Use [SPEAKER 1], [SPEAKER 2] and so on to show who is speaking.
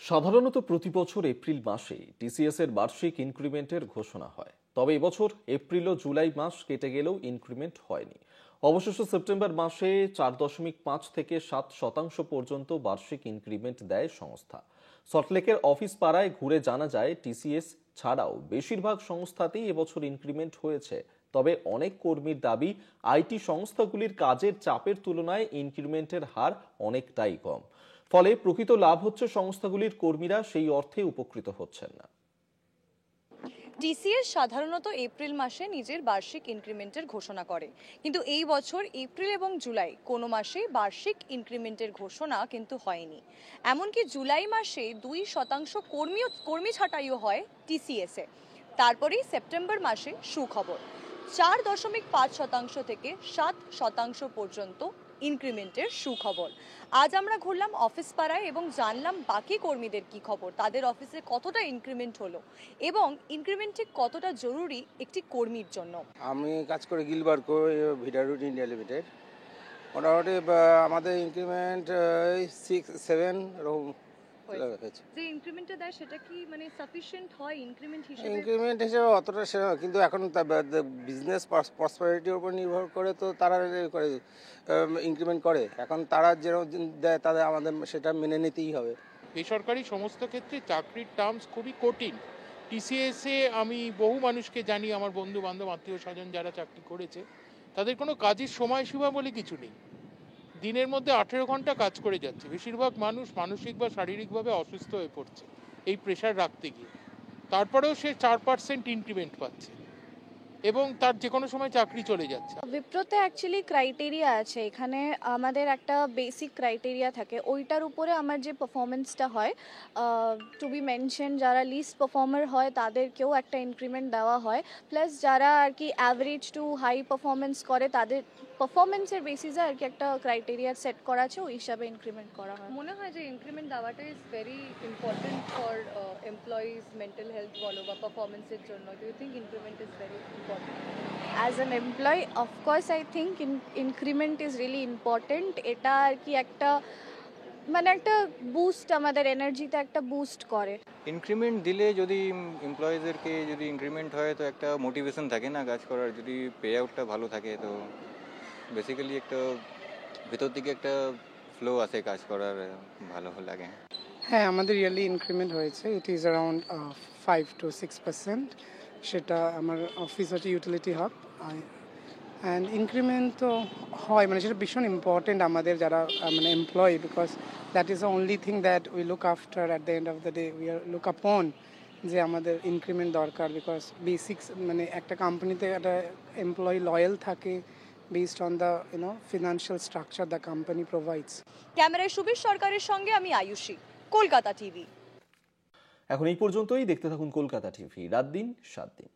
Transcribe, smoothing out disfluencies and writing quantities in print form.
[SPEAKER 1] সাধারণত প্রতি বছর এপ্রিল মাসে টিসিএস এর বার্ষিক ইনক্রিমেন্টের ঘোষণা হয়। তবে এবছর এপ্রিল ও জুলাই মাস কেটে গেলেও ইনক্রিমেন্ট হয়নি। অবশেষে সেপ্টেম্বর মাসে 4.5 থেকে 7% পর্যন্ত বার্ষিক ইনক্রিমেন্ট দেয় সংস্থা। সল্টলেকের অফিস পাড়ায় ঘুরে জানা যায় টিসিএস ছাড়াও বেশিরভাগ সংস্থাতেই এবছর ইনক্রিমেন্ট হয়েছে। তবে অনেক কর্মীর দাবি, আইটি সংস্থাগুলির কাজের চাপের তুলনায় ইনক্রিমেন্টের হার অনেকটাই কম। ফলে প্রকৃত লাভ হচ্ছে সংস্থাগুলির কর্মীরা সেই অর্থে উপকৃত হচ্ছেন না।
[SPEAKER 2] টিসিএস সাধারণত এপ্রিল মাসে নিজের বার্ষিক ইনক্রিমেন্টের ঘোষণা করে, কিন্তু এই বছর এপ্রিল এবং জুলাই কোনো মাসে বার্ষিক ইনক্রিমেন্টের ঘোষণা কিন্তু হয়নি। এমনকি জুলাই মাসে 2% কর্মী ছাঁটাইও হয় টিসিএসে। তারপরেই সেপ্টেম্বর মাসে সুখবর, 4.5% থেকে 7% পর্যন্ত ইনক্রিমেন্টের সুখবর। আজ আমরা ঘুরলাম অফিস পাড়ায় এবং জানলাম বাকি কর্মীদের কি খবর, তাদের অফিসে কতটা ইনক্রিমেন্ট হলো এবং ইনক্রিমেন্ট ঠিক কতটা জরুরি একটি কর্মীর জন্য।
[SPEAKER 3] আমি কাজ করি গিলবার্কো ভিডারুড ইন্ডিয়া লিমিটেড। মোটামুটি আমাদের ইনক্রিমেন্ট 6-7 এরকম হয়েছে।
[SPEAKER 2] যে ইনক্রিমেন্টটা দেয় সেটা কি মানে সাফিসিয়েন্ট হয় ইনক্রিমেন্ট হিসেবে?
[SPEAKER 3] ইনক্রিমেন্ট হিসেবে অতটা কিন্তু এখন বিজনেস প্রসপারিটির উপর নির্ভর করে তো তারা করে ইনক্রিমেন্ট করে। এখন তারা যেরকম দেয় তাদের আমাদের সেটা মেনে নিতেই হবে।
[SPEAKER 4] বেসরকারি সমস্ত ক্ষেত্রে চাকরির টার্মস খুবই কঠিন। টিসিএসে আমি বহু মানুষকে জানি, আমার বন্ধু বান্ধব আত্মীয় স্বজন যারা চাকরি করেছে, তাদের কোনো কাজের সময়সীমা বলে কিছু নেই। দিনের মধ্যে 18 ঘন্টা কাজ করে যাচ্ছে। বেশিরভাগ মানুষ মানসিক বা শারীরিকভাবে অসুস্থ হয়ে পড়ছে এই প্রেশার রাখতে গিয়ে। তারপরেও সে 4% ইনক্রিমেন্ট পাচ্ছে এবং তার যে কোনো সময় চাকরি চলে যাচ্ছে।
[SPEAKER 5] উইপ্রোতে অ্যাকচুয়ালি ক্রাইটেরিয়া আছে, এখানে আমাদের একটা বেসিক ক্রাইটেরিয়া থাকে, ওইটার উপরে আমার যে পারফরমেন্সটা হয়, টু বি মেনশন, যারা লিস্ট পারফর্মার হয় তাদেরকেও একটা ইনক্রিমেন্ট দেওয়া হয়, প্লাস যারা আর কি অ্যাভারেজ টু হাই পারফরমেন্স করে তাদের পারফরমেন্সের বেসিসে আর কি একটা ক্রাইটেরিয়া সেট করা আছে, ওই হিসাবে ইনক্রিমেন্ট করা হয়।
[SPEAKER 2] মনে হয় যে ইনক্রিমেন্ট দেওয়াটা is very important for employees mental health বলো বা পারফরমেন্সের জন্য। Do you think increment is very important?
[SPEAKER 5] As an employee of course I think increment is really important. এটা আর কি একটা মানে একটা বুস্ট, আমাদের এনার্জিতে একটা বুস্ট করে।
[SPEAKER 6] ইনক্রিমেন্ট দিলে যদি এমপ্লয়িজদেরকে যদি ইনক্রিমেন্ট হয় তো একটা মোটিভেশন থাকে না কাজ করার, যদি পে আউটটা ভালো থাকে তো বেসিক্যালি একটা ভেতর থেকে একটা ফ্লো আসে কাজ করার, ভালো লাগে।
[SPEAKER 7] হ্যাঁ, আমাদের ইয়ারলি ইনক্রিমেন্ট হয়েছে। It is around 5 to 6%। সেটা আমার অফিস হচ্ছে ইউটিলিটি হাব। অ্যান্ড ইনক্রিমেন্ট তো হয়, মানে সেটা ভীষণ ইম্পর্টেন্ট আমাদের যারা মানে employee, because that is the only thing that we look after at the end of the day. We are look আপন যে আমাদের ইনক্রিমেন্ট দরকার, বিকজ বেসিক্স মানে একটা কোম্পানিতে একটা এমপ্লয়ি লয়াল থাকে based on the financial structure the company provides.
[SPEAKER 2] ক্যামেরায় সুবীর সরকারের সঙ্গে আমি আয়ুষী, কলকাতা টিভি।
[SPEAKER 1] এখন এই পর্যন্তই। দেখতে থাকুন কলকাতা টিভি, রাত দিন 7 দিন।